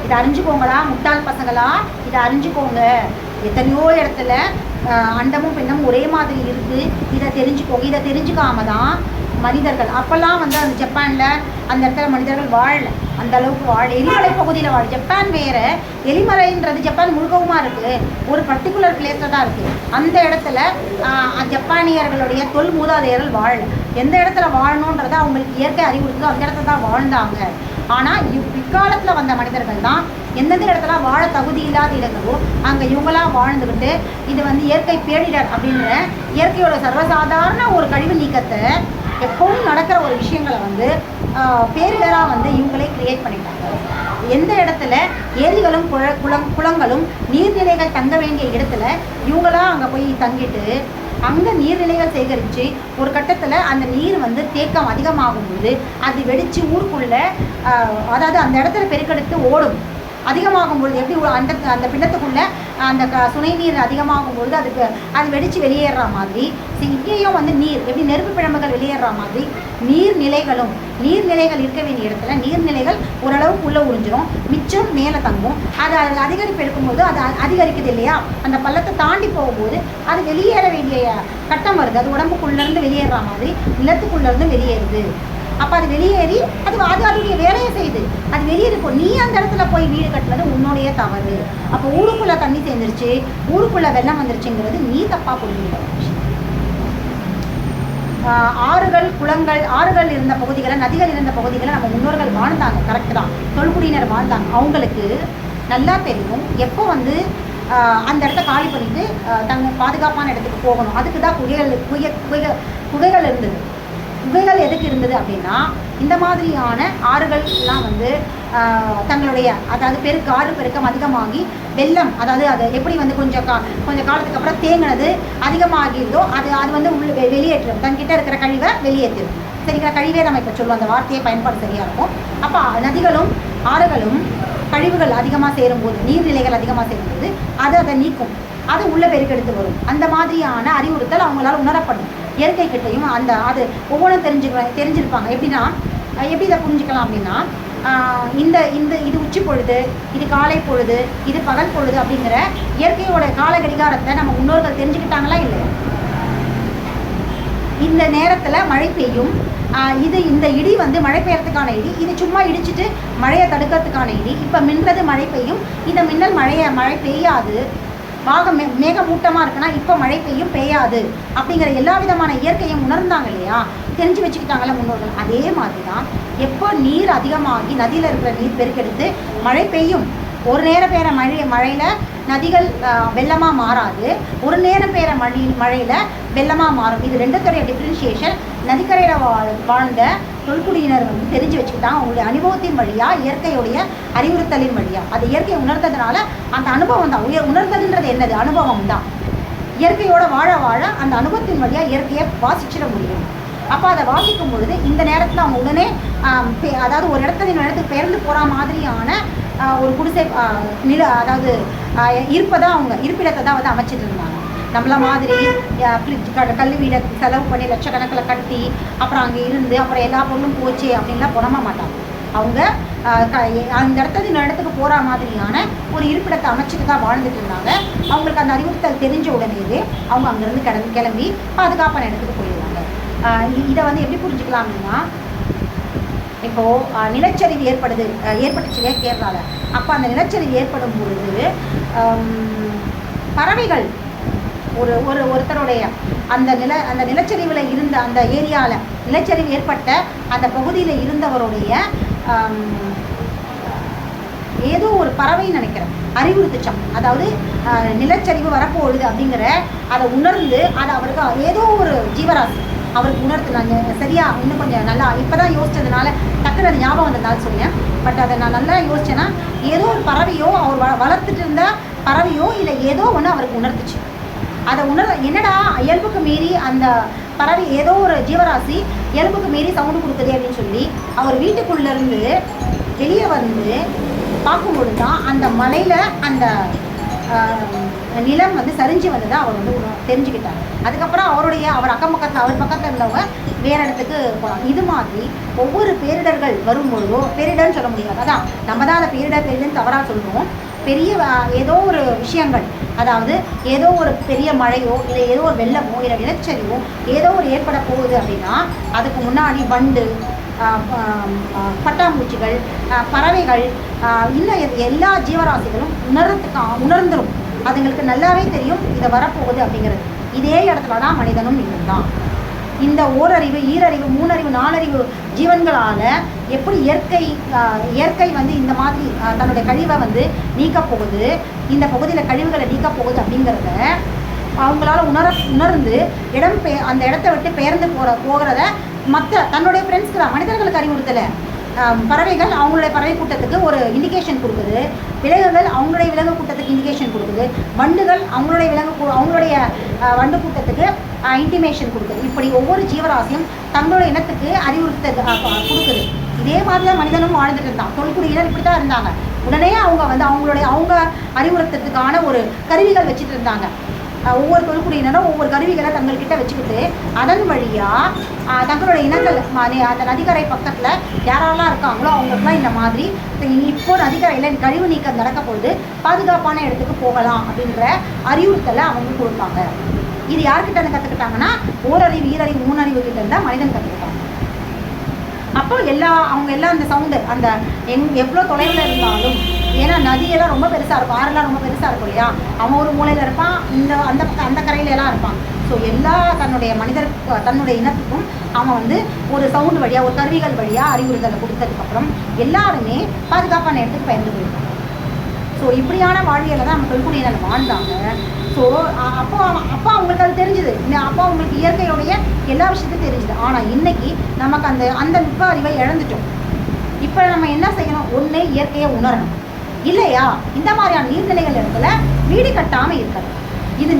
இதை அறிஞ்சுக்கோங்களா முட்டாள் பசங்களா, இதை அறிஞ்சுக்கோங்க. எத்தனையோ இடத்துல அண்டமும் பெண்ணமும் ஒரே மாதிரி இருக்குது, இதை தெரிஞ்சுக்கோங்க. இதை தெரிஞ்சுக்காம தான் மனிதர்கள் அப்போல்லாம் வந்து அந்த ஜப்பானில் அந்த இடத்துல மனிதர்கள் வாழலை, அந்த அளவுக்கு எரிமலை பகுதியில் ஜப்பான் வேறு, எலிமலைன்றது ஜப்பான் முழுக்கவுமா இருக்குது, ஒரு பர்டிகுலர் பிளேஸில் தான் இருக்குது. அந்த இடத்துல ஜப்பானியர்களுடைய மூதாதையர்கள் வாழலை. எந்த இடத்துல வாழணுன்றதை அவங்களுக்கு இயற்கை அறிவுறுத்தோ அந்த இடத்துல தான் வாழ்ந்தாங்க. ஆனால் பிற்காலத்தில் வந்த மனிதர்கள் தான் எந்தெந்த இடத்துல வாழ தகுதி இல்லாத இடங்களோ அங்கே இவங்களாம் வாழ்ந்துக்கிட்டு இது வந்து இயற்கை பேரிடர் அப்படின்ற இயற்கையோட சர்வசாதாரண ஒரு கழிவு நீக்கத்தை எப்பவும் நடக்கிற ஒரு விஷயங்களை வந்து பேரிடராக வந்து இவங்களே கிரியேட் பண்ணிட்டாங்க. எந்த இடத்துல ஏரிகளும் குளங்களும் நீர்நிலைகள் தங்க வேண்டிய இடத்துல இவங்களாம் அங்கே போய் தங்கிட்டு அங்கே நீர்நிலைகள் சேகரித்து ஒரு கட்டத்தில் அந்த நீர் வந்து தேக்கம் அதிகமாகும்போது அது வெடித்து ஊருக்குள்ளே, அதாவது அந்த இடத்துல பெருக்கெடுத்து ஓடும். அதிகமாகும் பொழுது எப்படி அந்த பிண்டத்துக்குள்ளே அந்த சுனை நீர் அதிகமாகும் பொழுது அது வெடித்து வெளியேற மாதிரி இங்கேயும் வந்து நீர் எப்படி நெருப்பு பிழம்புகள் வெளியேற மாதிரி நீர்நிலைகள் இருக்க வேண்டிய இடத்துல நீர்நிலைகள் ஓரளவுக்கு உள்ளே உறிஞ்சிடும், மிச்சம் மேலே தங்கும். அது அதிகரிப்பு எடுக்கும்போது அது அதிகரிக்குது இல்லையா, அந்த பள்ளத்தை தாண்டி போகும்போது அது வெளியேற வேண்டிய கட்டம் வருது. அது உடம்புக்குள்ளேருந்து வெளியேற மாதிரி நிலத்துக்குள்ளேருந்து வெளியேறுது. அப்போ அது வெளியேறி அது அதோடைய வேலையை செய்யுது. அது வெளியேறிப்போம். நீ அந்த இடத்துல போய் வீடு கட்டுறது உன்னுடைய தவறு. அப்போ ஊருக்குள்ளே தண்ணி சேர்ந்துருச்சு, ஊருக்குள்ளே வெள்ளம் வந்துருச்சுங்கிறது நீ தப்பாக புரிஞ்சுக்கிட்ட விஷயம். ஆறுகள் இருந்த பகுதிகளை, நதிகள் இருந்த பகுதிகளை நம்ம முன்னோர்கள் வாழ்ந்தாங்க, கரெக்டு தான், தொல்குடியினர் வாழ்ந்தாங்க. அவங்களுக்கு நல்லா தெரியும் எப்போ வந்து அந்த இடத்த காலி பண்ணிட்டு பாதுகாப்பான இடத்துக்கு போகணும். அதுக்கு தான் குகைகள் இருந்தது. குகைகள் எதுக்கு இருந்தது அப்படின்னா இந்த மாதிரியான ஆறுகள்லாம் வந்து தங்களுடைய அதாவது ஆறு பெருக்கம் அதிகமாகி வெள்ளம், அதாவது அது எப்படி வந்து கொஞ்சம் காலத்துக்கு அப்புறம் தேங்கினது அதிகமாகிருந்தோ அது வந்து வெளியேற்றும், தன்கிட்ட இருக்கிற கழிவை வெளியேற்றிடும். சரிங்களா, கழிவே நம்ம இப்போ சொல்லுவோம், அந்த வார்த்தையை பயன்பாடு சரியாக இருக்கும். அப்போ நதிகளும் ஆறுகளும் கழிவுகள் அதிகமாக சேரும்போது, நீர்நிலைகள் அதிகமாக சேரும்போது அதை நீக்கும், அது உள்ளே பெருக்கெடுத்து வரும். அந்த மாதிரியான அறிவுறுத்தல் அவங்களால உணரப்படும். இயற்கை கிட்டையும் அது ஒவ்வொன்றும் தெரிஞ்சிருப்பாங்க. எப்படி இதை புரிஞ்சுக்கலாம் அப்படின்னா இது உச்சி பொழுது, இது காலை பொழுது, இது பகல் பொழுது அப்படிங்கிற இயற்கையோட கால கடிகாரத்தை நம்ம முன்னோர்கள் தெரிஞ்சுக்கிட்டாங்களா இல்லையா? இந்த நேரத்தில் மழை பெய்யும், இந்த இடி வந்து மழை பெய்யறதுக்கான இடி, இது சும்மா இடிச்சிட்டு மழையை தடுக்கிறதுக்கான இடி. இப்போ மின்றது மழை பெய்யும், இந்த மின்னல் மழை பெய்யாது. மேகமூட்டமாக இருக்குன்னா இப்போ மழை பெய்யாது அப்படிங்கிற எல்லா விதமான இயற்கையும் உணர்ந்தாங்க இல்லையா, தெரிஞ்சு வச்சுக்கிட்டாங்கள முன்னோர்கள். அதே மாதிரி தான் எப்போ நீர் அதிகமாகி நதியில் இருக்கிற நீர் பெருக்கெடுத்து மழை பெய்யும். ஒரு நேரம் பெய்கிற மழையில் நதிகள் வெள்ளமாக மாறாது, ஒரு நேரம் பெய்கிற மழையில் வெள்ளமாக மாறும். இது ரெண்டுத்துடைய டிஃப்ரென்ஷியேஷன் நதிக்கரையில் வாழ்ந்த தொல்குடியினர் வந்து தெரிஞ்சு வச்சுக்கிட்டாங்க. அவங்களுடைய அனுபவத்தின் வழியாக, இயற்கையுடைய அறிவுறுத்தலின் வழியாக. அது இயற்கையை உணர்ந்ததுனால அந்த அனுபவம் தான் உணர்ந்ததுன்றது என்னது, அனுபவம் தான். இயற்கையோட வாழ அந்த அனுபவத்தின் வழியாக இயற்கையை வாசிச்சிட முடியும். அப்போ அதை வாசிக்கும் பொழுது இந்த நேரத்தில் அவங்க உடனே அதாவது ஒரு இடத்துக்கு பெயர்ந்து போகிற மாதிரியான ஒரு குடிசை அதாவது இருப்பிடத்தை தான் வந்து அமைச்சிட்டு இருந்தாங்க. நம்மள மாதிரி கல்வி வீடை செலவு பண்ணி லட்சக்கணக்கில் கட்டி அப்புறம் அங்கே இருந்து அப்புறம் எல்லா பொருளும் போச்சு அப்படின்லாம் புலம்ப மாட்டாங்க. அவங்க அந்த இடத்துக்கு போகிற மாதிரியான ஒரு இருப்பிடத்தை அமைச்சிட்டு தான் வாழ்ந்துட்டு இருந்தாங்க. அவங்களுக்கு அந்த அறிவுறுத்தல் தெரிஞ்ச உடனேயே அவங்க அங்கேருந்து கிளம்பி பாதுகாப்பான இடத்துக்கு போயிடுவாங்க. இதை வந்து எப்படி புரிஞ்சுக்கலாம் அப்படின்னா, இப்போது நிலச்சரிவு ஏற்பட்டுச்சு இல்லையா கேரளாவில். அப்போ அந்த நிலச்சரிவு ஏற்படும் பொழுது பறவைகள் ஒருத்தருடைய அந்த நிலச்சரிவில் இருந்த அந்த ஏரியாவில் நிலச்சரிவு ஏற்பட்ட அந்த பகுதியில் இருந்தவருடைய ஏதோ ஒரு பறவைன்னு நினைக்கிறேன் அறிவுறுத்துச்சான். அதாவது நிலச்சரிவு வரப்போகுது அப்படிங்கிற அதை உணர்ந்து அது அவருக்கு ஏதோ ஒரு ஜீவராசி அவருக்கு உணர்த்துனாங்க. சரியா, இன்னும் கொஞ்சம் நல்லா இப்போ தான் யோசிச்சதுனால டக்குனு அது ஞாபகம் வந்ததுனால சொன்னேன். பட் அதை நான் நல்லா யோசிச்சேன்னா ஏதோ ஒரு பறவையோ, அவர் வளர்த்துட்டு இருந்த பறவையோ இல்லை ஏதோ ஒன்று அவருக்கு உணர்த்துச்சு. அதை என்னடா இயல்புக்கு மீறி அந்த பறவை ஏதோ ஒரு ஜீவராசி இயல்புக்கு மீறி சவுண்டு கொடுக்குது அப்படின்னு சொல்லி அவர் வீட்டுக்குள்ளேருந்து வெளியே வந்து பார்க்கும்பொழுது தான் அந்த மலையில் அந்த நிலம் வந்து சரிஞ்சு வந்ததை அவர் வந்து தெரிஞ்சுக்கிட்டார். அதுக்கப்புறம் அவர் அக்கம் பக்கத்தில் அவர் பக்கத்தில் இருந்தவங்க வேறு இடத்துக்கு போகலாம். இது மாதிரி ஒவ்வொரு பேரிடர்கள் வரும்பொழுதோ, பேரிடர்னு சொல்ல முடியாது, அதான் நம்ம தான் அதை பேரிடர்னு தவறாக சொல்கிறோம். பெரிய ஏதோ ஒரு விஷயங்கள், அதாவது ஏதோ ஒரு பெரிய மழையோ இல்லை ஏதோ ஒரு வெள்ளமோ இல்லை நிலச்சரிவோ ஏதோ ஒரு ஏற்பட போகுது அப்படின்னா அதுக்கு முன்னாடி வண்டு, பட்டாம்பூச்சிகள், பறவைகள், இன்னும் எல்லா ஜீவராசிகளும் உணர்ந்துடும். அதுங்களுக்கு நல்லாவே தெரியும் இதை வரப்போகுது அப்படிங்கிறது. இதே இடத்துல தான் மனிதனும் இருந்தான். இந்த ஓரறிவு, ஈரறிவு, மூணறிவு, நாலறிவு ஜீவன்களால் எப்படி இயற்கை வந்து இந்த மாதிரி தன்னுடைய கழிவை வந்து நீக்கப் போகுது, இந்த பகுதியில் கழிவுகளை நீக்கப் போகுது அப்படிங்கிறத அவங்களால உணர்ந்து அந்த இடத்த விட்டு பெயர்ந்து போகிறத தன்னுடைய ஃப்ரெண்ட்ஸ்க்கு மனிதர்களுக்கு அறிவுறுத்தலை. பறவைகள் அவங்களுடைய பறவை கூட்டத்துக்கு ஒரு இண்டிகேஷன் கொடுக்குது, விலங்குகள் அவங்களுடைய விலங்கு கூட்டத்துக்கு இண்டிகேஷன் கொடுக்குது, வண்டுகள் அவங்களுடைய வண்டு கூட்டத்துக்கு இன்டிமேஷன் கொடுக்குது. இப்படி ஒவ்வொரு ஜீவராசியும் தங்களுடைய இனத்துக்கு அறிவுறுத்த கொடுக்குது. இதே மாதிரி தான் மனிதனும் வாழ்ந்துட்டு இருந்தான். தொல்குடியினர் இப்படி தான் இருந்தாங்க. உடனே அவங்க அறிவுறுத்துறதுக்கான ஒரு கருவிகள் வச்சுட்டு இருந்தாங்க. ஒவ்வொரு தொல்குடியினரும் ஒவ்வொரு கருவிகளை தங்கள்கிட்ட வச்சுக்கிட்டு அதன் வழியாக தங்களுடைய இனங்கள் அந்த நதிக்கரை பக்கத்தில் யாரெல்லாம் இருக்காங்களோ அவங்களுக்குலாம் இந்த மாதிரி இப்போ நதிக்கரையில் கழிவு நீக்கம் நடக்க போது பாதுகாப்பான இடத்துக்கு போகலாம் அப்படின்ற அறிவுறுத்தலை அவங்க கொடுப்பாங்க. இது யார்கிட்ட இருந்து கற்றுக்கிட்டாங்கன்னா ஓரறிவு, ஈரறிவு, மூணறிவு கிட்ட இருந்தால் மனிதன் கற்றுக்கிட்டாங்க. அப்போ அவங்க எல்லாம் அந்த சவுண்டு அந்த எவ்வளோ தொலைவில் இருந்தாலும், ஏன்னா நதியெல்லாம் ரொம்ப பெருசாக இருக்கும், ஆறெல்லாம் ரொம்ப பெருசாக இருக்கும் இல்லையா, அவன் ஒரு மூலையில் இருப்பான், அந்த கரையிலெல்லாம் இருப்பான். ஸோ எல்லா தன்னுடைய இனத்துக்கும் அவன் வந்து ஒரு சவுண்டு வழியாக, ஒரு கருவிகள் வழியாக அறிவுறுத்தலை கொடுத்ததுக்கப்புறம் எல்லாருமே பாதுகாப்பான இடத்துக்கு பயந்து போயிருக்காங்க. ஸோ இப்படியான வாழ்வியலை தான் நம்ம தொல்குடியினர் வாழ்ந்தாங்க. ஸோ அப்போ அவங்களுக்கு அது தெரிஞ்சுது, அப்போ அவங்களுக்கு இயற்கையுடைய எல்லா விஷயத்தையும் தெரிஞ்சுது. ஆனால் இன்னைக்கு நமக்கு அந்த நுட்ப அறிவை இழந்துட்டோம். இப்போ நம்ம என்ன செய்யணும்? ஒன்று இயற்கையை உணரணும், இல்லையா இந்த மாதிரியான நீர்நிலைகள் இடத்துல வீடு கட்டாமல் இருக்கிறது. இது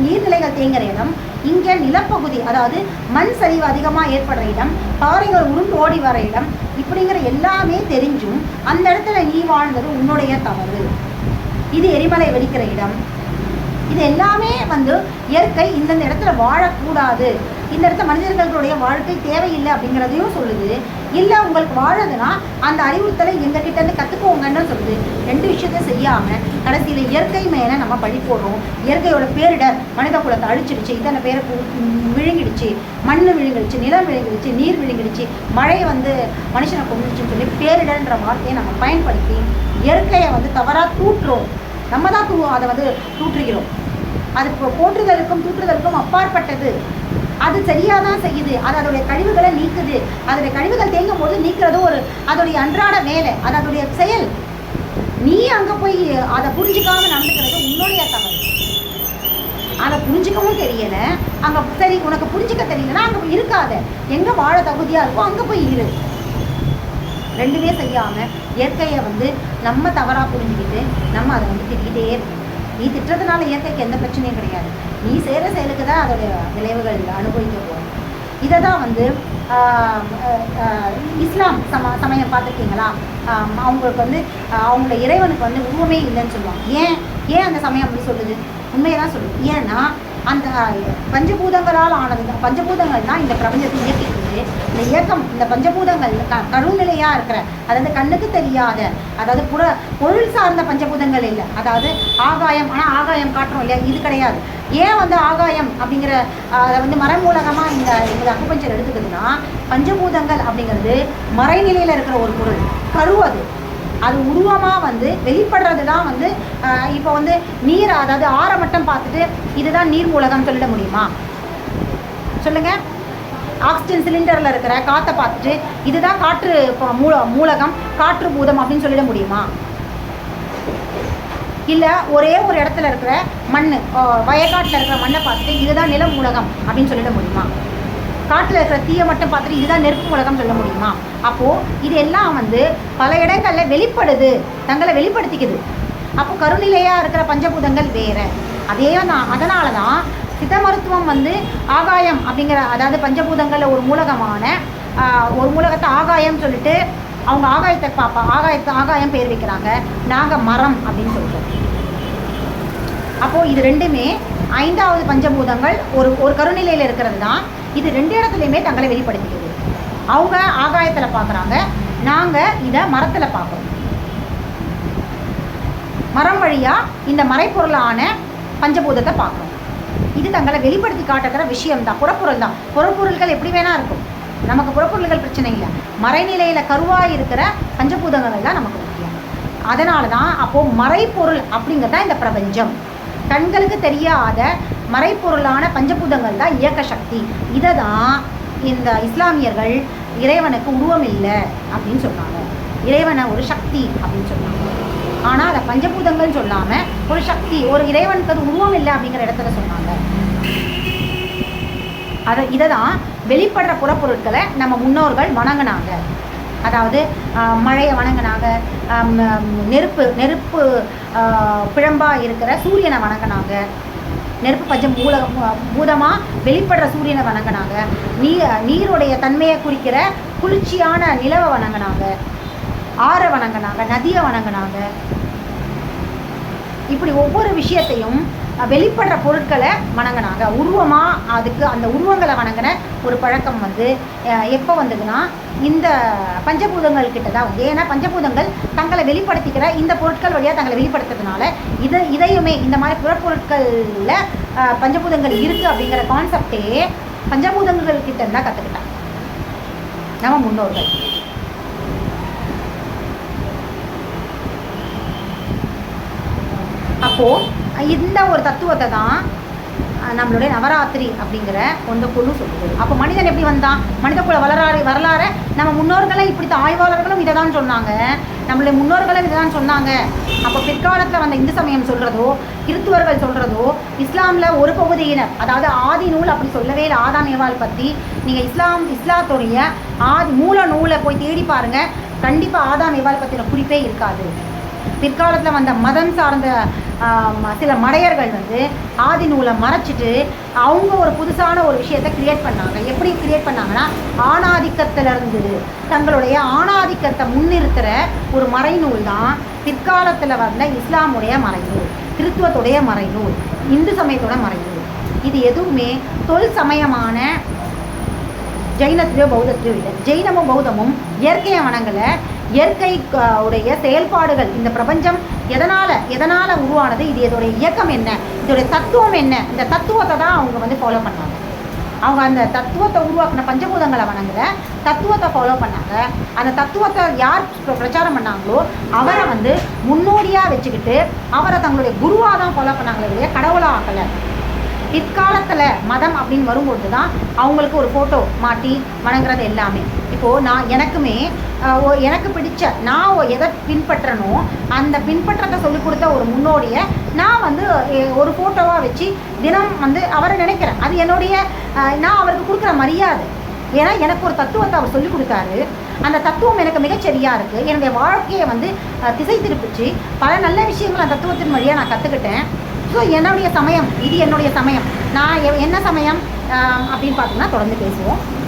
நீர்நிலைகள் தேங்குற இடம், இங்கே நிலப்பகுதி, அதாவது மண் சரிவு அதிகமாக ஏற்படுற இடம், பாறைகள் உருண்டு ஓடி வர இடம், இப்படிங்கிற எல்லாமே தெரிஞ்சும் அந்த இடத்துல நீ வாழ்ந்தது உன்னுடைய தவறு. இது எரிமலை வெடிக்கிற இடம், இது எல்லாமே வந்து இயற்கை இந்தந்த இடத்துல வாழக்கூடாது, இந்த இடத்துல மனிதர்களுடைய வாழ்க்கை தேவையில்லை அப்படிங்கிறதையும் சொல்லுது. இல்லை உங்களுக்கு வாழதுன்னா அந்த அறிவுறுத்தலை எங்ககிட்ட இருந்து கற்றுக்கோங்கன்னு சொல்லுது. ரெண்டு விஷயத்தையும் செய்யாமல் கடைசியில் இயற்கை மேலே நம்ம பழி போடுறோம். இயற்கையோட பேரிடர் மனித குலத்தை அழிச்சிடுச்சு, இத்தனை பேரை விழுங்கிடுச்சு, மண் விழுங்கிடுச்சு, நிலம் விழுங்கிடுச்சு, நீர் விழுங்கிடுச்சு, மழை வந்து மனுஷனை கொண்டுச்சுன்னு சொல்லி பேரிடர்ன்ற வார்த்தையை நம்ம பயன்படுத்தி இயற்கையை வந்து தவறாக தூற்றுறோம். நம்ம தான் அதை வந்து தூற்றுகிறோம். அது போற்றுதலுக்கும் தூற்றுதலுக்கும் அப்பாற்பட்டது. அது சரியாக தான் செய்யுது. அது அதோடைய கழிவுகளை நீக்குது. அதோடைய கழிவுகள் தேங்கும் போது நீக்கிறது அதோடைய அன்றாட வேலை, அது அதோடைய செயல். நீ அங்கே போய் அதை புரிஞ்சிக்காம நடந்துக்கிறது உன்னுடைய தவறு. அதை புரிஞ்சிக்கவும் தெரியலை, அங்கே சரி உனக்கு புரிஞ்சிக்க தெரியலன்னா அங்கே இருக்காத, எங்கே வாழ தகுதியாக இருக்கோ அங்கே போய் இரு. ரெண்டுமே செய்யாமல் இயற்கையை வந்து நம்ம தவறாக புரிஞ்சுக்கிட்டு நம்ம அதை வந்து திட்டிகிட்டே இருக்கோம். நீ திட்டுறதுனால இயற்கைக்கு எந்த பிரச்சனையும் கிடையாது. நீ செய்கிற செயலுக்கு தான் அதோடைய விளைவுகள் அனுபவிக்க போகிறோம். இதை தான் வந்து இஸ்லாம் சமயம் பார்த்துருக்கீங்களா? அவங்களுக்கு வந்து அவங்களோட இறைவனுக்கு வந்து உருவமே இல்லைன்னு சொல்லுவாங்க. ஏன் அந்த சமயம் அப்படி சொல்லுது? உண்மையை தான் சொல்லுது. ஏன்னா அந்த பஞ்சபூதங்களால் ஆனது, பஞ்சபூதங்கள் தான் இந்த பிரபஞ்சத்தை இயக்கிக்குது. இந்த இயக்கம், இந்த பஞ்சபூதங்கள் கருநிலையாக இருக்கிற, அதாவது கண்ணுக்கு தெரியாத, அதாவது பொருள் சார்ந்த பஞ்சபூதங்கள் இல்லை. அதாவது ஆகாயம், ஆனால் ஆகாயம் காட்டுறோம் இல்லையா, இது கிடையாது. ஏன் வந்து ஆகாயம் அப்படிங்கிற அதை வந்து மறைமூலகமாக இந்த அக்குபஞ்சர் எடுத்துக்குதுன்னா, பஞ்சபூதங்கள் அப்படிங்கிறது மறைநிலையில் இருக்கிற ஒரு பொருள், கரு. அது உருவமாக வந்து வெளிப்படுறது தான் வந்து இப்போ வந்து நீர், அதாவது ஆற மட்டும் பார்த்துட்டு இதுதான் நீர் மூலகம் சொல்லிட முடியுமா? சொல்லுங்கள். ஆக்சிஜன் சிலிண்டரில் இருக்கிற காற்றை பார்த்துட்டு இதுதான் காற்று மூலகம், காற்று பூதம் அப்படின்னு சொல்லிட முடியுமா? இல்லை ஒரே ஒரு இடத்துல இருக்கிற மண், வயக்காட்டில் இருக்கிற மண்ணை பார்த்துட்டு இதுதான் நில மூலகம் அப்படின்னு சொல்லிட முடியுமா? காட்டில் இருக்கிற தீயை மட்டும் பார்த்துட்டு இதுதான் நெருப்பு உலகம் சொல்ல முடியுமா? அப்போது இது எல்லாம் வந்து பல இடங்களில் வெளிப்படுது, தங்களை வெளிப்படுத்திக்குது. அப்போ கருநிலையாக இருக்கிற பஞ்சபூதங்கள் வேறு. அதனால தான் சித்த மருத்துவம் வந்து ஆகாயம் அப்படிங்கிற, அதாவது பஞ்சபூதங்களில் ஒரு மூலகத்தை ஆகாயம் சொல்லிட்டு அவங்க ஆகாயத்தை ஆகாயம் பேர் வைக்கிறாங்க. நாங்கள் மரம் அப்படின்னு சொல்லிட்டோம். அப்போது இது ரெண்டுமே 5வது பஞ்சபூதங்கள் ஒரு ஒரு கருநிலையில் இருக்கிறது தான். இது 2 இடத்துலையுமே தங்களை வெளிப்படுத்திக்குது. அவங்க ஆகாயத்தில் பார்க்குறாங்க, நாங்கள் இதை மரத்தில் பார்க்குறோம். மரம் வழியாக இந்த மறைப்பொருளான பஞ்சபூதத்தை பார்க்குறோம். இது தங்களை வெளிப்படுத்தி காட்டுகிற விஷயம்தான், புறப்பொருள் தான். புறப்பொருள்கள் எப்படி வேணா இருக்கும், நமக்கு புறப்பொருள்கள் பிரச்சனை இல்லை. மறைநிலையில் கருவாக இருக்கிற பஞ்சபூதங்கள் தான் நமக்கு முக்கியம். அதனால தான் அப்போது மறைப்பொருள் அப்படிங்கிறதா இந்த பிரபஞ்சம். கண்களுக்கு தெரியாத மறைப்பொருளான பஞ்சபூதங்கள் தான் இயக்க சக்தி. இதை தான் இந்த இஸ்லாமியர்கள் இறைவனுக்கு உருவம் இல்லை அப்படின்னு சொன்னாங்க, இறைவனை ஒரு சக்தி அப்படின்னு சொன்னாங்க. ஆனால் அதை பஞ்சபூதங்கள்னு சொல்லாமல் ஒரு சக்தி, ஒரு இறைவனுக்கு அது உருவம் இல்லை அப்படிங்கிற இடத்துல சொன்னாங்க. இதை தான் வெளிப்படுற புறப்பொருட்களை நம்ம முன்னோர்கள் வணங்கினாங்க. அதாவது மழையை வணங்கினாங்க, நெருப்பு பிழம்பாக இருக்கிற சூரியனை வணங்கினாங்க, நெருப்பு பஞ்சம் பூதமாக வெளிப்படுற சூரியனை வணங்கினாங்க, நீருடைய தன்மையை குறிக்கிற குளிர்ச்சியான நிலவை வணங்கினாங்க, ஆறை வணங்கினாங்க, நதியை வணங்கினாங்க. இப்படி ஒவ்வொரு விஷயத்தையும் வெளிப்படுற பொருட்களை வணங்கினாங்க. உருவமாக அதுக்கு அந்த உருவங்களை வணங்கின ஒரு பழக்கம் எப்போ வந்ததுன்னா இந்த பஞ்சபூதங்கள் கிட்ட தான் வந்து. ஏன்னா பஞ்சபூதங்கள் தங்களை வெளிப்படுத்திக்கிற இந்த பொருட்கள் வழியாக தங்களை வெளிப்படுத்துறதுனால இதையுமே இந்த மாதிரி புறப்பொருட்களில் பஞ்சபூதங்கள் இருக்குது அப்படிங்கிற கான்செப்டே பஞ்சபூதங்கள் கிட்ட இருந்தால் கற்றுக்கிட்டாங்க நம்ம முன்னோர்கள். அப்போது இந்த ஒரு தத்துவத்தை தான் நம்மளுடைய நவராத்திரி அப்படிங்கிற அந்த குழு சொல்லுது. அப்போ மனிதன் எப்படி வந்தான், மனித குல வரலாறு நம்ம முன்னோர்களும் இப்படி ஆய்வாளர்களும் இதை தான் சொன்னாங்க, நம்மளுடைய முன்னோர்களும் இதை தான் சொன்னாங்க. அப்போ பிற்காலத்தில் வந்த இந்து சமயம் சொல்கிறதோ, கிறித்துவர்கள் சொல்கிறதோ, இஸ்லாமில் ஒரு பகுதியினர், அதாவது ஆதி நூல் அப்படி சொல்லவே இல்லை. ஆதாம் ஏவாள் பற்றி நீங்கள் இஸ்லாத்துடைய மூல நூலை போய் தேடி பாருங்கள், கண்டிப்பாக ஆதாம் ஏவாள் பற்றின குறிப்பே இருக்காது. பிற்காலத்தில் வந்த மதம் சார்ந்த சில மடையர்கள் ஆதி நூலை மறைச்சிட்டு அவங்க ஒரு புதுசான ஒரு விஷயத்தை கிரியேட் பண்ணாங்க. எப்படி கிரியேட் பண்ணாங்கன்னா, ஆணாதிக்கத்திலிருந்து தங்களுடைய ஆணாதிக்கத்தை முன்னிறுத்துகிற ஒரு மறைநூல் தான் பிற்காலத்தில் வந்த இஸ்லாமுடைய மறைநூல், கிறித்துவத்துடைய மறைநூல், இந்து சமயத்தோட மறைநூல். இது எதுவுமே தொல் சமயமான ஜெயினத்திலையோ பௌத்தத்திலையோ இல்லை. ஜெயினமும் பௌத்தமும் இயற்கையை வணங்கலை. இயற்கை உடைய செயல்பாடுகள், இந்த பிரபஞ்சம் எதனால் உருவானது, இது இதோடைய இயக்கம் என்ன, இதோடைய தத்துவம் என்ன, இந்த தத்துவத்தை தான் அவங்க ஃபாலோ பண்ணாங்க. அவங்க அந்த தத்துவத்தை உருவாக்கின பஞ்சபூதங்களை வணங்கல, தத்துவத்தை ஃபாலோ பண்ணாங்க. அந்த தத்துவத்தை யார் பிரச்சாரம் பண்ணாங்களோ அவரை முன்னோடியாக வச்சுக்கிட்டு அவரை தங்களுடைய குருவாக தான் ஃபாலோ பண்ணாங்களே இல்லையா, கடவுளாக ஆக்கலை. பிற்காலத்தில் மதம் அப்படின்னு வரும்பொழுது தான் அவங்களுக்கு ஒரு ஃபோட்டோ மாட்டி வணங்குறது எல்லாமே. இப்போது எனக்கு பிடிச்ச நான் எதை பின்பற்றனோ அந்த பின்பற்றத்தை சொல்லிக் கொடுத்த ஒரு முன்னோடியை நான் ஒரு ஃபோட்டோவாக வச்சு தினம் அவரை நினைக்கிறேன். அது என்னுடைய நான் அவருக்கு கொடுக்குற மரியாதை. ஏன்னா எனக்கு ஒரு தத்துவத்தை அவர் சொல்லிக் கொடுத்தாரு, அந்த தத்துவம் எனக்கு மிகச்சரியாக இருக்குது, என்னுடைய வாழ்க்கையை திசை திருப்பிச்சு பல நல்ல விஷயங்கள் அந்த தத்துவத்தின் வழியாக நான் கற்றுக்கிட்டேன். ஸோ என்னுடைய சமயம், இது என்னுடைய சமயம். நான் என்ன சமயம் அப்படின்னு பார்த்தீங்கன்னா தொடர்ந்து பேசுவோம்.